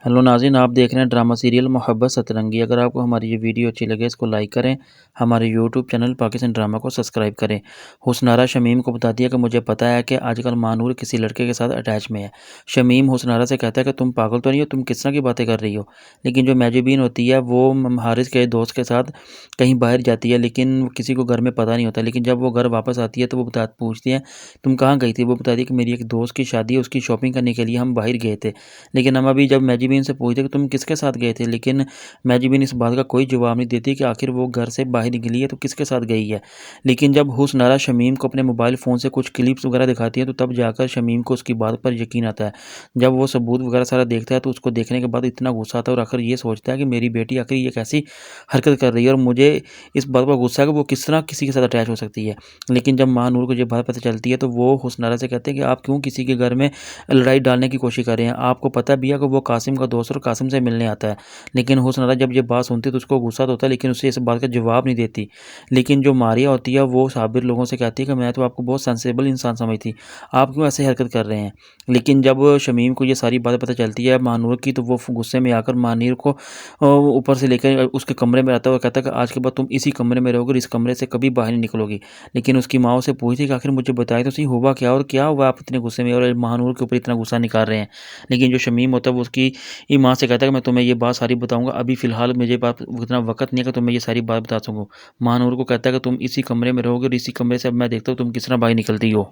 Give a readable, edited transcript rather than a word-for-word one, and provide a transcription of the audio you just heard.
Hello नाज़रीन, आप देख रहे हैं ड्रामा सीरियल मोहब्बत सतरंगी। अगर आपको हमारी ये वीडियो अच्छी लगे इसको लाइक करें, हमारे यूट्यूब चैनल पाकिस्तान ड्रामा को सब्सक्राइब करें। हुस्नारा शमीम को बताती है कि मुझे पता है कि आजकल मानूर किसी लड़के के साथ अटैच में है। शमीम हुस्नारा से कहता है कि तुम पागल तो नहीं हो, तुम किस तरह की बातें कर रही हो। लेकिन जो मैजुबीन होती है वो हारिस के दोस्त के साथ कहीं बाहर जाती है, लेकिन किसी को घर में पता नहीं होता। लेकिन जब वो घर वापस आती है तो वो पूछती है तुम कहाँ गई थी। वो बताती है कि मेरी एक दोस्त की शादी है, उसकी शॉपिंग करने के लिए हम बाहर गए थे। लेकिन हम अभी जब मैजिबिन से पूछते कि तुम किसके साथ गए थे, लेकिन मैजिबिन इस बात का कोई जवाब नहीं देती कि आखिर वो घर से बाहर निकली है तो किसके साथ गई है। लेकिन जब हुस्नारा शमीम को अपने मोबाइल फ़ोन से कुछ क्लिप्स वगैरह दिखाती है तो तब जाकर शमीम को उसकी बात पर यकीन आता है। जब वो सबूत वगैरह सारा देखता है तो उसको देखने के बाद इतना गुस्सा आता है और आखिर ये सोचता है कि मेरी बेटी आखिर ये कैसी हरकत कर रही है और मुझे इस बात पर गुस्सा है कि वो किस तरह किसी के साथ अटैच हो सकती है। लेकिन जब महानूर को ये बात पता चलती है तो वो हुस्नारा से कहते हैं कि आप क्यों किसी के घर में लड़ाई डालने की कोशिश कर रहे हैं। आपको पता भी है कि वो कासिम का दोस्त और कासिम से मिलने आता है। लेकिन हुस्नारा जब ये बात सुनती है तो उसको गुस्सा तो होता है, लेकिन उसे इस बात का जवाब नहीं देती। लेकिन जो मारिया होती है वो साबिर लोगों से कहती है कि मैं तो आपको बहुत सेंसिबल इंसान समझती, आप क्यों ऐसे हरकत कर रहे हैं। लेकिन जब शमीम को ये सारी बातें पता चलती है महानूर की तो वो गुस्से में आकर महानीर को ऊपर से लेकर उसके कमरे में रहता है और कहता है कि आज के बाद तुम इसी कमरे में रहोगे और इस कमरे से कभी बाहर नहीं निकलोगी। लेकिन उसकी माँ उसे पूछती कि आखिर मुझे बताए तो सही हुआ क्या और क्या हुआ, आप इतने गुस्से में और महानूर के ऊपर इतना गुस्सा निकाल रहे हैं। लेकिन जो शमीम होता है वो उसकी माँ से कहता है कि मैं तुम्हें ये बात सारी बताऊंगा, अभी फ़िलहाल मुझे बात उतना वक़्त नहीं है कि तुम्हें ये सारी बात बता सकूँ। महानूर को कहता है कि तुम इसी कमरे में रहोगे और इसी कमरे से अब मैं देखता हूँ तुम किस तरह बाहर निकलती हो।